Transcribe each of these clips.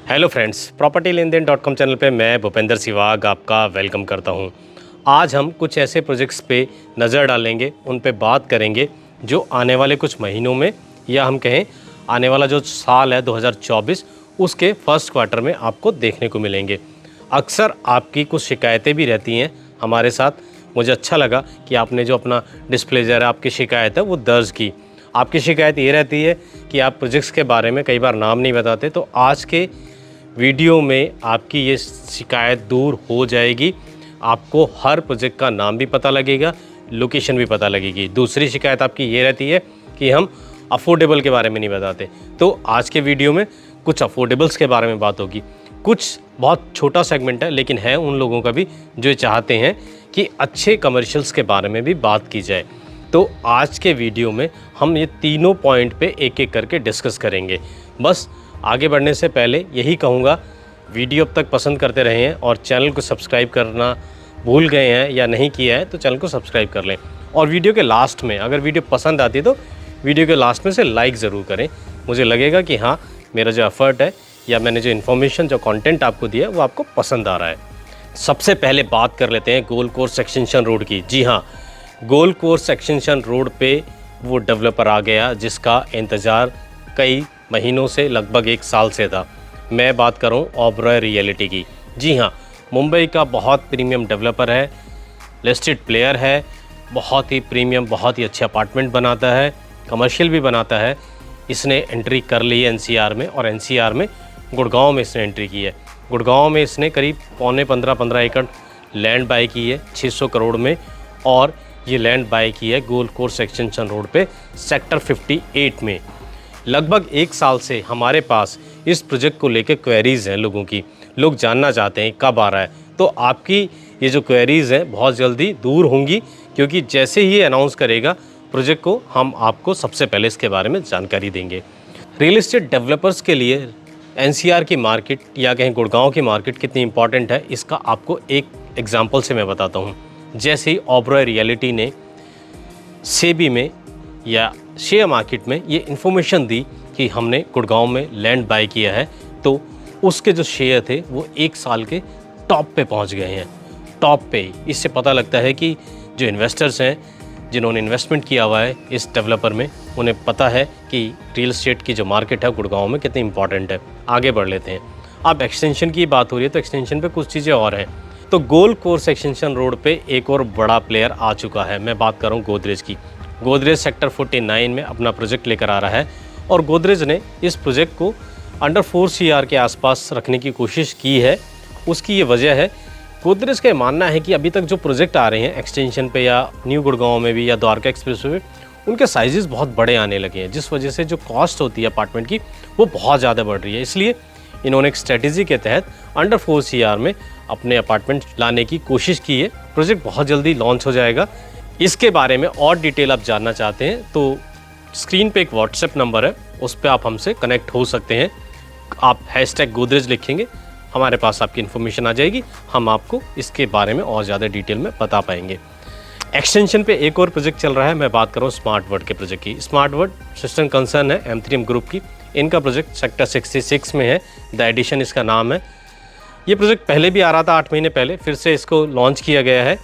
Hello friends, property लेन then .com channel पे मैं भूपेंद्र सिवाग आपका वेलकम करता हूँ। आज हम कुछ ऐसे प्रोजेक्ट्स पे नज़र डालेंगे, उन पे बात करेंगे जो आने वाले कुछ महीनों में या हम कहें आने वाला जो साल है 2024 उसके फर्स्ट क्वार्टर में आपको देखने को मिलेंगे। अक्सर आपकी कुछ शिकायतें भी रहती हैं हमारे साथ। मुझे अच्छा लगा कि आपने जो अपना डिस्प्लेजर है, आपकी शिकायत है वो दर्ज की। आपकी शिकायत ये रहती है कि आप प्रोजेक्ट्स के बारे में कई बार नाम नहीं बताते, तो आज के वीडियो में आपकी ये शिकायत दूर हो जाएगी। आपको हर प्रोजेक्ट का नाम भी पता लगेगा, लोकेशन भी पता लगेगी। दूसरी शिकायत आपकी ये रहती है कि हम अफोर्डेबल के बारे में नहीं बताते, तो आज के वीडियो में कुछ अफोर्डेबल्स के बारे में बात होगी। कुछ बहुत छोटा सेगमेंट है, लेकिन है उन लोगों का भी जो चाहते हैं कि अच्छे कमर्शियल्स के बारे में भी बात की जाए। तो आज के वीडियो में हम ये तीनों पॉइंट पे एक एक करके डिस्कस करेंगे। बस आगे बढ़ने से पहले यही कहूँगा, वीडियो अब तक पसंद करते रहे हैं और चैनल को सब्सक्राइब करना भूल गए हैं या नहीं किया है तो चैनल को सब्सक्राइब कर लें। और वीडियो के लास्ट में अगर वीडियो पसंद आती है तो वीडियो के लास्ट में से लाइक ज़रूर करें। मुझे लगेगा कि हाँ, मेरा जो एफर्ट है या मैंने जो इन्फॉर्मेशन, जो कंटेंट आपको दिया है वो आपको पसंद आ रहा है। सबसे पहले बात कर लेते हैं गोल्फ कोर्स एक्सटेंशन रोड की। जी हाँ, गोल्फ कोर्स एक्सटेंशन रोड पे वो डेवलपर आ गया जिसका इंतज़ार कई महीनों से, लगभग 1 साल से था। मैं बात करूं ओबरॉय रियलिटी की। जी हाँ, मुंबई का बहुत प्रीमियम डेवलपर है, लिस्टेड प्लेयर है, बहुत ही प्रीमियम, बहुत ही अच्छे अपार्टमेंट बनाता है, कमर्शियल भी बनाता है। इसने एंट्री कर ली है एनसीआर में, और एनसीआर में गुड़गांव में इसने एंट्री की है। गुड़गांव में इसने करीब 15 एकड़ लैंड बाय की है 600 करोड़ में, और ये लैंड बाय की है गोल्फ कोर्स एक्सटेंशन रोड पे सेक्टर 58 में। लगभग 1 साल से हमारे पास इस प्रोजेक्ट को लेकर क्वेरीज़ हैं लोगों की। लोग जानना चाहते हैं कब आ रहा है। तो आपकी ये जो क्वेरीज़ हैं बहुत जल्दी दूर होंगी, क्योंकि जैसे ही अनाउंस करेगा प्रोजेक्ट को, हम आपको सबसे पहले इसके बारे में जानकारी देंगे। रियल एस्टेट डेवलपर्स के लिए एनसीआर की मार्केट या कहीं गुड़गांव की मार्केट कितनी इंपॉर्टेंट है, इसका आपको एक एग्जाम्पल से मैं बताता हूँ। जैसे ही ओबरॉय रियलिटी ने सेबी में या शेयर मार्केट में ये इन्फॉर्मेशन दी कि हमने गुड़गांव में लैंड बाय किया है, तो उसके जो शेयर थे वो 1 साल के टॉप पे पहुंच गए हैं। टॉप पे इससे पता लगता है कि जो इन्वेस्टर्स हैं, जिन्होंने इन्वेस्टमेंट किया हुआ है इस डेवलपर में, उन्हें पता है कि रियल एस्टेट की जो मार्केट है गुड़गांव में कितनी इंपॉर्टेंट है। आगे बढ़ लेते हैं। अब एक्सटेंशन की बात हो रही है तो एक्सटेंशन पे कुछ चीज़ें और हैं। तो गोल्फ कोर्स एक्सटेंशन रोड पे एक और बड़ा प्लेयर आ चुका है। मैं बात कर रहा हूँ गोदरेज की। गोदरेज सेक्टर 49 में अपना प्रोजेक्ट लेकर आ रहा है, और गोदरेज ने इस प्रोजेक्ट को अंडर 4 CR के आसपास रखने की कोशिश की है। उसकी ये वजह है, गोदरेज का मानना है कि अभी तक जो प्रोजेक्ट आ रहे हैं एक्सटेंशन पे या न्यू गुड़गांव में भी या द्वारका एक्सप्रेस वे, उनके साइजेस बहुत बड़े आने लगे हैं, जिस वजह से जो कॉस्ट होती है अपार्टमेंट की वो बहुत ज़्यादा बढ़ रही है। इसलिए इन्होंने एक स्ट्रेटेजी के तहत अंडर 4 CR में अपने अपार्टमेंट लाने की कोशिश की है। प्रोजेक्ट बहुत जल्दी लॉन्च हो जाएगा। इसके बारे में और डिटेल आप जानना चाहते हैं तो स्क्रीन पे एक व्हाट्सएप नंबर है, उस पर आप हमसे कनेक्ट हो सकते हैं। आप #गोदरेज लिखेंगे, हमारे पास आपकी इन्फॉर्मेशन आ जाएगी। हम आपको इसके बारे में और ज़्यादा डिटेल में बता पाएंगे। एक्सटेंशन पे एक और प्रोजेक्ट चल रहा है। मैं बात कर रहा हूँ स्मार्ट वर्ड के प्रोजेक्ट की। स्मार्ट वर्ड सिस्टम कंसर्न है M3M ग्रुप की। इनका प्रोजेक्ट सेक्टर 66 में है। द एडिशन इसका नाम है। ये प्रोजेक्ट पहले भी आ रहा था 8 महीने पहले, फिर से इसको लॉन्च किया गया है।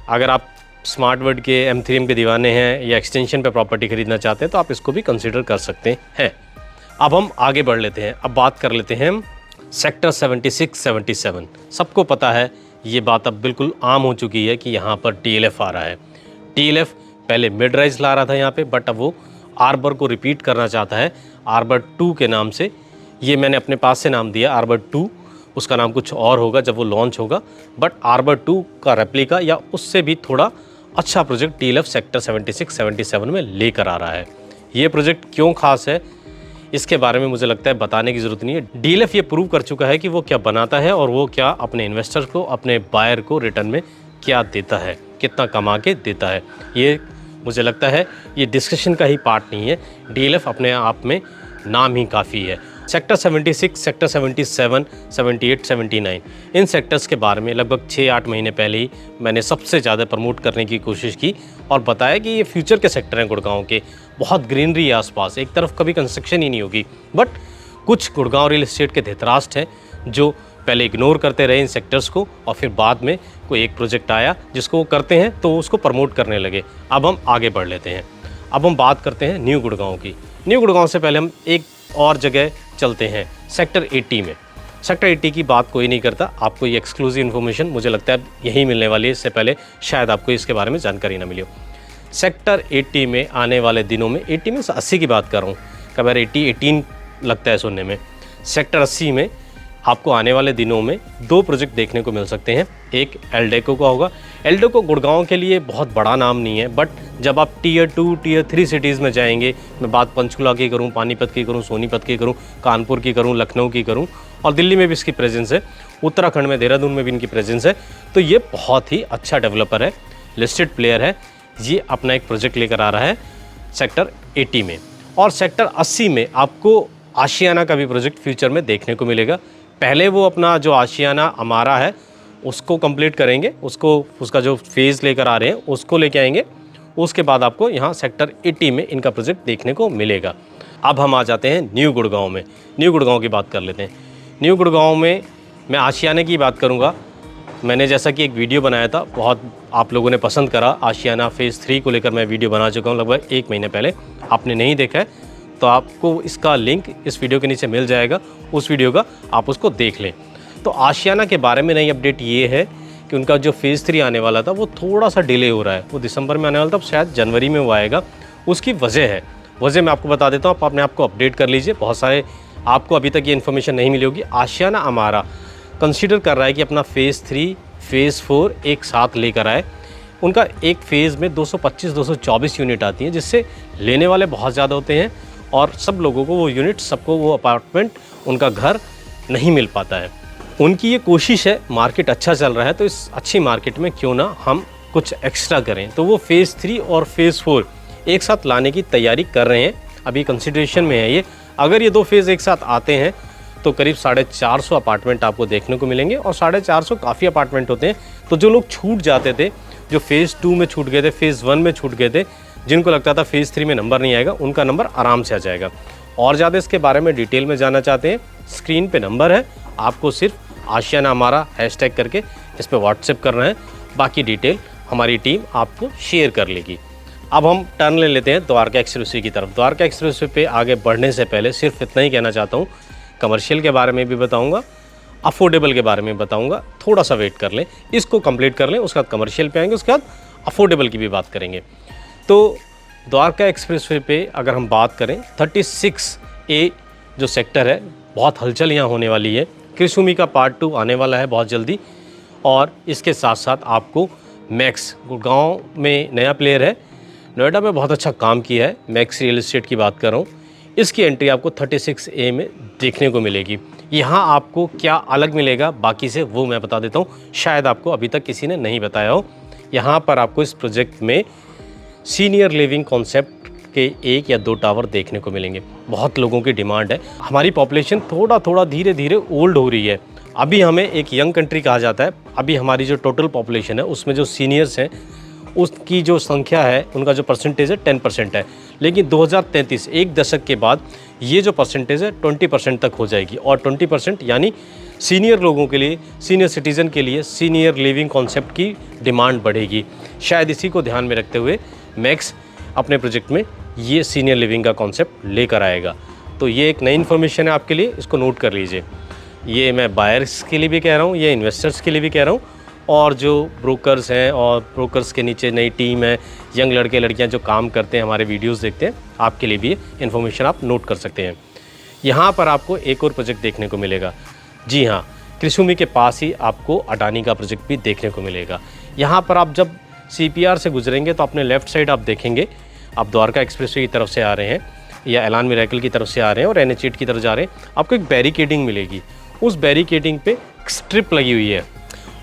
अगर आप स्मार्ट वर्ड के M3M के दीवाने हैं या एक्सटेंशन पे प्रॉपर्टी खरीदना चाहते हैं तो आप इसको भी कंसीडर कर सकते हैं। अब हम आगे बढ़ लेते हैं। अब बात कर लेते हैं हम सेक्टर 76, 77। सबको पता है, ये बात अब बिल्कुल आम हो चुकी है कि यहाँ पर TLF आ रहा है। TLF पहले मिड राइज ला रहा था यहाँ पे, बट अब वो आर्बर को रिपीट करना चाहता है आर्बर 2 के नाम से। ये मैंने अपने पास से नाम दिया आर्बर 2, उसका नाम कुछ और होगा जब वो लॉन्च होगा, बट आर्बर 2 का रेप्लिका या उससे भी थोड़ा अच्छा प्रोजेक्ट TLF सेक्टर 76, 77 में लेकर आ रहा है। ये प्रोजेक्ट क्यों खास है, इसके बारे में मुझे लगता है बताने की ज़रूरत नहीं है। DLF ये प्रूव कर चुका है कि वो क्या बनाता है और वो क्या अपने इन्वेस्टर को, अपने बायर को रिटर्न में क्या देता है, कितना कमा के देता है। ये मुझे लगता है ये डिस्कशन का ही पार्ट नहीं है। DLF अपने आप में नाम ही काफ़ी है। सेक्टर 76, सेक्टर 77, 78, 79 इन सेक्टर्स के बारे में लगभग 6-8 महीने पहले ही मैंने सबसे ज़्यादा प्रमोट करने की कोशिश की और बताया कि ये फ्यूचर के सेक्टर हैं गुड़गांव के। बहुत ग्रीनरी है आसपास, एक तरफ कभी कंस्ट्रक्शन ही नहीं होगी, बट कुछ गुड़गांव रियल एस्टेट के धृतराष्ट्र हैं जो पहले इग्नोर करते रहे इन सेक्टर्स को और फिर बाद में कोई एक प्रोजेक्ट आया जिसको वो करते हैं तो उसको प्रमोट करने लगे। अब हम आगे बढ़ लेते हैं। अब हम बात करते हैं न्यू गुड़गांव की। न्यू गुड़गांव से पहले हम एक और जगह चलते हैं, सेक्टर 80 में। सेक्टर 80 की बात कोई नहीं करता, आपको ये एक्सक्लूसिव इन्फॉर्मेशन मुझे लगता है यहीं मिलने वाली है, इससे पहले शायद आपको इसके बारे में जानकारी ना मिली हो। सेक्टर 80 में आने वाले दिनों में, 80 में 80 की बात कर रहा हूँ, कभी 18 लगता है सुनने में। सेक्टर 80 में आपको आने वाले दिनों में 2 प्रोजेक्ट देखने को मिल सकते हैं। एक एल्डेको का होगा। एल्डेको गुड़गांव के लिए बहुत बड़ा नाम नहीं है, बट जब आप टियर 2 टियर 3 सिटीज़ में जाएंगे, मैं बात पंचकुला की करूं, पानीपत की करूं, सोनीपत की करूं, कानपुर की करूं, लखनऊ की करूं, और दिल्ली में भी इसकी प्रेजेंस है, उत्तराखंड में देहरादून में भी इनकी प्रेजेंस है। तो ये बहुत ही अच्छा डेवलपर है, लिस्टेड प्लेयर है। ये अपना एक प्रोजेक्ट लेकर आ रहा है सेक्टर 80 में। और सेक्टर 80 में आपको आशियाना का भी प्रोजेक्ट फ्यूचर में देखने को मिलेगा। पहले वो अपना जो आशियाना अमारा है उसको कंप्लीट करेंगे, उसका जो फेज़ लेकर आ रहे हैं उसको लेके आएंगे। उसके बाद आपको यहाँ सेक्टर 80 में इनका प्रोजेक्ट देखने को मिलेगा। अब हम आ जाते हैं न्यू गुड़गांव में। न्यू गुड़गांव की बात कर लेते हैं। न्यू गुड़गांव में मैं आशियाना की बात करूँगा। मैंने जैसा कि एक वीडियो बनाया था, बहुत आप लोगों ने पसंद करा। आशियाना फ़ेज़ 3 को लेकर मैं वीडियो बना चुका हूँ लगभग 1 महीने पहले। आपने नहीं देखा है तो आपको इसका लिंक इस वीडियो के नीचे मिल जाएगा, उस वीडियो का आप उसको देख लें। तो आशियाना के बारे में नई अपडेट ये है कि उनका जो फ़ेज़ 3 आने वाला था वो थोड़ा सा डिले हो रहा है। वो दिसंबर में आने वाला था, शायद जनवरी में वो आएगा। उसकी वजह मैं आपको बता देता हूँ, आप अपने आप को अपडेट कर लीजिए। बहुत सारे आपको अभी तक ये इन्फॉर्मेशन नहीं मिली होगी। आशियाना हमारा कंसीडर कर रहा है कि अपना फ़ेज़ 3 फ़ेज़ 4 एक साथ लेकर आए। उनका एक फ़ेज़ में 225-224 यूनिट आती हैं, जिससे लेने वाले बहुत ज़्यादा होते हैं और सब लोगों को वो यूनिट, सबको वो अपार्टमेंट, उनका घर नहीं मिल पाता है। उनकी ये कोशिश है, मार्केट अच्छा चल रहा है तो इस अच्छी मार्केट में क्यों ना हम कुछ एक्स्ट्रा करें। तो वो फ़ेज़ 3 और फ़ेज़ 4 एक साथ लाने की तैयारी कर रहे हैं। अभी कंसिडरेशन में है ये। अगर ये 2 फेज़ एक साथ आते हैं तो करीब 450 अपार्टमेंट आपको देखने को मिलेंगे। और 450 काफ़ी अपार्टमेंट होते हैं। तो जो लोग छूट जाते थे, जो फ़ेज़ 2 में छूट गए थे, फ़ेज़ 1 में छूट गए थे, जिनको लगता था फ़ेज़ 3 में नंबर नहीं आएगा, उनका नंबर आराम से आ जाएगा। और ज़्यादा इसके बारे में डिटेल में जानना चाहते हैं, स्क्रीन पे नंबर है, आपको सिर्फ आशियाना हमारा हैशटैग करके इस पर व्हाट्सएप करना है। बाकी डिटेल हमारी टीम आपको शेयर कर लेगी। अब हम टर्न ले लेते हैं द्वारका एक्सप्रेसवे की तरफ। द्वारका एक्सप्रेसवे पे आगे बढ़ने से पहले सिर्फ इतना ही कहना चाहता हूँ, कमर्शियल के बारे में भी बताऊँगा, अफोर्डेबल के बारे में बताऊँगा। थोड़ा सा वेट कर लें, इसको कंप्लीट कर लें, उसके बाद कमर्शियल पे आएंगे, उसके बाद अफोर्डेबल की भी बात करेंगे। तो द्वारका एक्सप्रेसवे पे अगर हम बात करें, 36A जो सेक्टर है, बहुत हलचल यहाँ होने वाली है। कृषि का पार्ट 2 आने वाला है बहुत जल्दी। और इसके साथ साथ आपको मैक्स, गुड़गांव में नया प्लेयर है, नोएडा में बहुत अच्छा काम किया है, मैक्स रियल एस्टेट की बात कर रहा हूँ। इसकी एंट्री आपको 36A में देखने को मिलेगी। यहाँ आपको क्या अलग मिलेगा बाकी से वो मैं बता देता हूँ, शायद आपको अभी तक किसी ने नहीं बताया हो। यहाँ पर आपको इस प्रोजेक्ट में सीनियर लिविंग कॉन्सेप्ट के 1 या 2 टावर देखने को मिलेंगे। बहुत लोगों की डिमांड है। हमारी पॉपुलेशन थोड़ा धीरे धीरे ओल्ड हो रही है। अभी हमें एक यंग कंट्री कहा जाता है। अभी हमारी जो टोटल पॉपुलेशन है उसमें जो सीनियर्स हैं उसकी जो संख्या है, उनका जो परसेंटेज है 10% है। लेकिन 2033 एक दशक के बाद ये जो परसेंटेज है 20% तक हो जाएगी। और 20% यानी सीनियर लोगों के लिए, सीनियर सिटीज़न के लिए सीनियर लिविंग कॉन्सेप्ट की डिमांड बढ़ेगी। शायद इसी को ध्यान में रखते हुए मैक्स अपने प्रोजेक्ट में ये सीनियर लिविंग का कॉन्सेप्ट लेकर आएगा। तो ये एक नई इन्फॉर्मेशन है आपके लिए, इसको नोट कर लीजिए। ये मैं बायर्स के लिए भी कह रहा हूँ, ये इन्वेस्टर्स के लिए भी कह रहा हूँ, और जो ब्रोकर्स हैं और ब्रोकर्स के नीचे नई टीम है, यंग लड़के लड़कियां जो काम करते हैं, हमारे वीडियोस देखते हैं, आपके लिए भी ये इन्फॉर्मेशन आप नोट कर सकते हैं। यहाँ पर आपको एक और प्रोजेक्ट देखने को मिलेगा। जी हाँ, कृषि के पास ही आपको अडानी का प्रोजेक्ट भी देखने को मिलेगा। यहाँ पर आप जब CPR से गुजरेंगे तो अपने लेफ़्ट साइड आप देखेंगे, आप द्वारका एक्सप्रेसवे की तरफ से आ रहे हैं या एलान मिरेकल की तरफ से आ रहे हैं और NH8 की तरफ जा रहे हैं, आपको एक बैरिकेडिंग मिलेगी। उस बैरिकेडिंग पे स्ट्रिप लगी हुई है।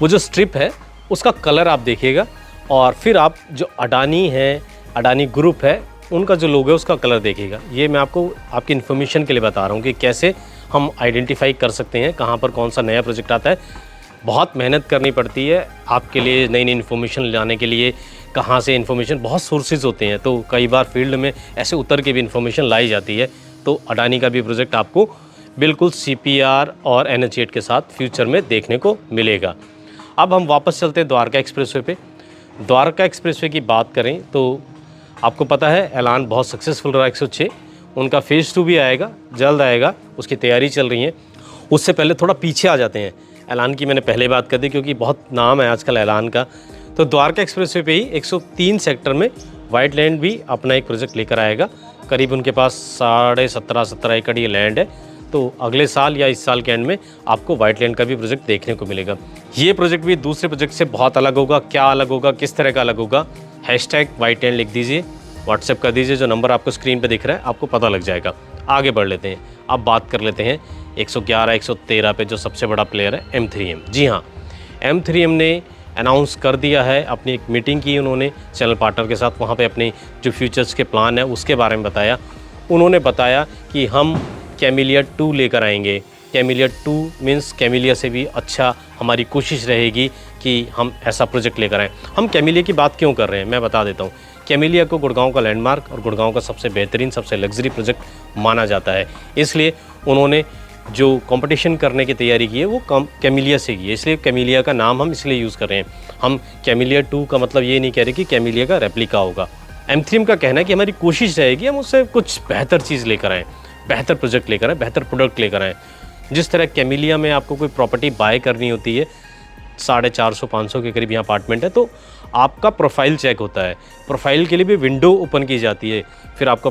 वो जो स्ट्रिप है उसका कलर आप देखिएगा, और फिर आप जो अडानी है, अडानी ग्रुप है, उनका जो लोगो है उसका कलर देखिएगा। ये मैं आपको आपकी इन्फॉर्मेशन के लिए बता रहा हूँ कि कैसे हम आइडेंटिफाई कर सकते हैं कहाँ पर कौन सा नया प्रोजेक्ट आता है। बहुत मेहनत करनी पड़ती है आपके लिए नई नई इन्फॉर्मेशन लाने के लिए। कहाँ से इन्फॉर्मेशन, बहुत सोर्सेज होते हैं, तो कई बार फील्ड में ऐसे उतर के भी इन्फॉर्मेशन लाई जाती है। तो अडानी का भी प्रोजेक्ट आपको बिल्कुल CPR और NH8 के साथ फ्यूचर में देखने को मिलेगा। अब हम वापस चलते हैं द्वारका एक्सप्रेसवे पे। द्वारका एक्सप्रेसवे की बात करें तो आपको पता है ऐलान बहुत सक्सेसफुल रहा 106, उनका फ़ेज़ 2 भी आएगा, जल्द आएगा, उसकी तैयारी चल रही है। उससे पहले थोड़ा पीछे आ जाते हैं, ऐलान की मैंने पहले बात कर दी क्योंकि बहुत नाम है आजकल ऐलान का। तो द्वारका एक्सप्रेसवे पे ही 103 सेक्टर में वाइट लैंड भी अपना एक प्रोजेक्ट लेकर आएगा। करीब उनके पास 17.5 एकड़ ये लैंड है। तो अगले साल या इस साल के एंड में आपको वाइट लैंड का भी प्रोजेक्ट देखने को मिलेगा। ये प्रोजेक्ट भी दूसरे प्रोजेक्ट से बहुत अलग होगा। क्या अलग होगा, किस तरह का अलग होगा, #वाइट लैंड लिख दीजिए, व्हाट्सएप कर दीजिए, जो नंबर आपको स्क्रीन पे दिख रहा है आपको पता लग जाएगा। आगे बढ़ लेते हैं, अब बात कर लेते हैं 111, 113 पे जो सबसे बड़ा प्लेयर है M3M। जी हाँ, M3M ने अनाउंस कर दिया है, अपनी एक मीटिंग की उन्होंने चैनल पार्टनर के साथ, वहाँ पे अपने जो फ्यूचर्स के प्लान है उसके बारे में बताया। उन्होंने बताया कि हम कैमिलिया 2 लेकर आएंगे। कैमिलिया 2 मीन्स कैमिलिया से भी अच्छा हमारी कोशिश रहेगी कि हम ऐसा प्रोजेक्ट लेकर आएँ। हम कैमिलिया की बात क्यों कर रहे हैं मैं बता देता हूँ। कैमिलिया को गुड़गांव का लैंडमार्क और गुड़गांव का सबसे बेहतरीन, सबसे लग्जरी प्रोजेक्ट माना जाता है, इसलिए उन्होंने जो कंपटीशन करने की तैयारी की है वो कैमिलिया से की है, इसलिए कैमिलिया का नाम हम इसलिए यूज़ कर रहे हैं। हम कैमिलिया 2 का मतलब ये नहीं कह रहे कि कैमिलिया का रेप्लिका होगा। M3M का कहना है कि हमारी कोशिश रहेगी हम उससे कुछ बेहतर चीज़ लेकर आएँ, बेहतर प्रोजेक्ट लेकर आएँ, बेहतर प्रोडक्ट लेकर आएँ। जिस तरह कैमिलिया में आपको कोई प्रॉपर्टी बाय करनी होती है, 450-500 के करीब यहाँ अपार्टमेंट है, तो आपका प्रोफाइल चेक होता है। प्रोफाइल के लिए भी विंडो ओपन की जाती है, फिर आपको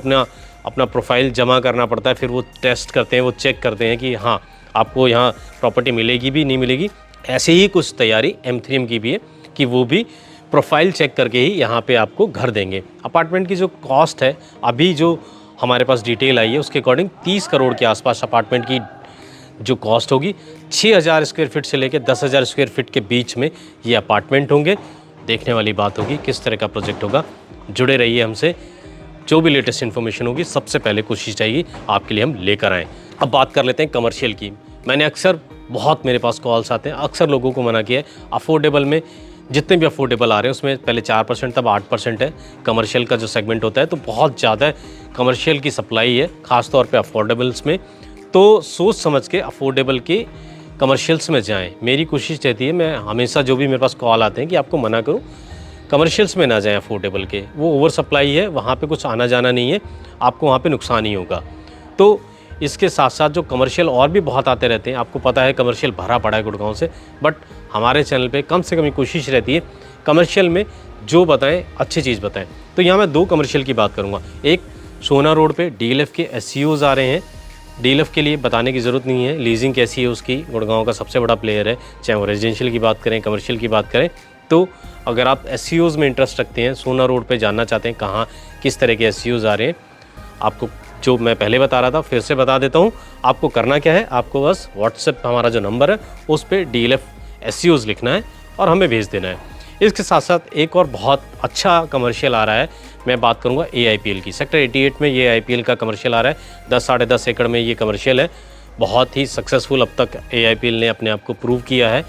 अपना प्रोफाइल जमा करना पड़ता है, फिर वो टेस्ट करते हैं, वो चेक करते हैं कि हाँ आपको यहाँ प्रॉपर्टी मिलेगी भी नहीं मिलेगी। ऐसे ही कुछ तैयारी M3M की भी है कि वो भी प्रोफाइल चेक करके ही यहाँ पे आपको घर देंगे। अपार्टमेंट की जो कॉस्ट है, अभी जो हमारे पास डिटेल आई है उसके अकॉर्डिंग 30 करोड़ के आसपास अपार्टमेंट की जो कॉस्ट होगी। 6000 स्क्वायर फीट से लेकर 10,000 स्क्वायर फीट के बीच में ये अपार्टमेंट होंगे। देखने वाली बात होगी किस तरह का प्रोजेक्ट होगा। जुड़े रहिए हमसे, जो भी लेटेस्ट इन्फॉर्मेशन होगी सबसे पहले कोशिश चाहिए आपके लिए हम लेकर आएँ। अब बात कर लेते हैं कमर्शियल की। मैंने अक्सर, बहुत मेरे पास कॉल्स आते हैं, अक्सर लोगों को मना किया है अफोर्डेबल में, जितने भी अफोर्डेबल आ रहे हैं उसमें पहले 4% तब 8% है। कमर्शियल का जो सेगमेंट होता है तो बहुत ज़्यादा कमर्शियल की सप्लाई है, ख़ासतौर पर अफोर्डेबल्स में। तो सोच समझ के अफोर्डेबल के कमर्शियल्स में जाएं। मेरी कोशिश रहती है, मैं हमेशा जो भी मेरे पास कॉल आते हैं कि आपको मना करूं, कमर्शियल्स में ना जाएं अफोर्डेबल के, वो ओवर सप्लाई है, वहाँ पे कुछ आना जाना नहीं है, आपको वहाँ पे नुकसान ही होगा। तो इसके साथ साथ जो कमर्शियल और भी बहुत आते रहते हैं, आपको पता है कमर्शियल भरा पड़ा है गुड़गांव से, बट हमारे चैनल पे कम से कम कोशिश रहती है कमर्शियल में जो बताएं अच्छी चीज़ बताएं। तो यहाँ मैं 2 कमर्शियल की बात करूँगा। एक, सोना रोड पे DLF के SCOs आ रहे हैं। DLF के लिए बताने की ज़रूरत नहीं है, लीजिंग कैसी है उसकी, गुड़गांव का सबसे बड़ा प्लेयर है, चाहे वो रेजिडेंशियल की बात करें, कमर्शियल की बात करें। तो अगर आप SCOs में इंटरेस्ट रखते हैं, सोना रोड पे जानना चाहते हैं कहाँ किस तरह के SCOs आ रहे हैं, आपको जो मैं पहले बता रहा था फिर से बता देता हूँ। आपको करना क्या है, आपको बस व्हाट्सएप हमारा जो नंबर है उस पर DLF SCOs लिखना है और हमें भेज देना है। इसके साथ साथ एक और बहुत अच्छा कमर्शियल आ रहा है, मैं बात करूंगा AIPL की। सेक्टर 88 में ये IPL का कमर्शियल आ रहा है, 10-10.5 एकड़ में ये कमर्शियल है। बहुत ही सक्सेसफुल अब तक AIPL ने अपने आप को प्रूव किया है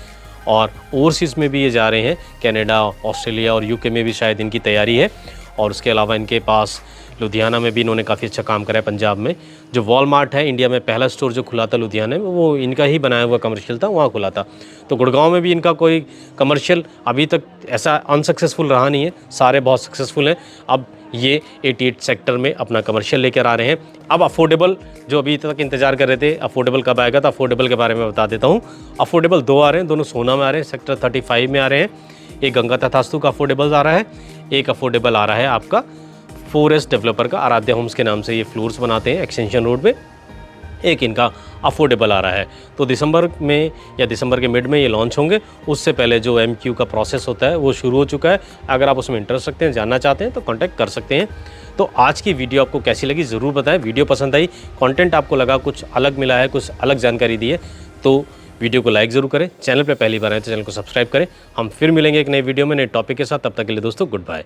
और ओवरसीज़ में भी ये जा रहे हैं, कनाडा, ऑस्ट्रेलिया और UK में भी शायद इनकी तैयारी है। और उसके अलावा इनके पास लुधियाना में भी इन्होंने काफ़ी अच्छा काम करा है। पंजाब में जो वॉलमार्ट है, इंडिया में पहला स्टोर जो खुला था लुधियाना में, वो इनका ही बनाया हुआ कमर्शियल था, वहाँ खुला था। तो गुड़गांव में भी इनका कोई कमर्शियल अभी तक ऐसा अनसक्सेसफुल रहा नहीं है, सारे बहुत सक्सेसफुल हैं। अब ये 88 सेक्टर में अपना कमर्शियल लेकर आ रहे हैं। अब अफोर्डेबल, जो अभी तक इंतजार कर रहे थे अफोर्डेबल कब आएगा, तो अफोर्डेबल के बारे में बता देता हूँ। अफोर्डेबल 2 आ रहे हैं, दोनों सोना में आ रहे हैं, सेक्टर 35 में आ रहे हैं। एक गंगा तथास्तु का अफोर्डेबल आ रहा है, एक अफोर्डेबल आ रहा है आपका 4S डेवलपर का, आराध्या होम्स के नाम से ये फ्लोर्स बनाते हैं एक्सटेंशन रोड पे। एक इनका अफोर्डेबल आ रहा है, तो दिसंबर में या दिसंबर के मिड में ये लॉन्च होंगे। उससे पहले जो MQ का प्रोसेस होता है वो शुरू हो चुका है। अगर आप उसमें इंटरेस्ट रखते हैं, जानना चाहते हैं तो कांटेक्ट कर सकते हैं। तो आज की वीडियो आपको कैसी लगी ज़रूर बताएं। वीडियो पसंद आई, कंटेंट आपको लगा कुछ अलग मिला है, कुछ अलग जानकारी दी है, तो वीडियो को लाइक ज़रूर करें। चैनल पर पहली बार आए तो चैनल को सब्सक्राइब करें। हम फिर मिलेंगे एक नई वीडियो में नए टॉपिक के साथ। तब तक के लिए दोस्तों गुड बाय।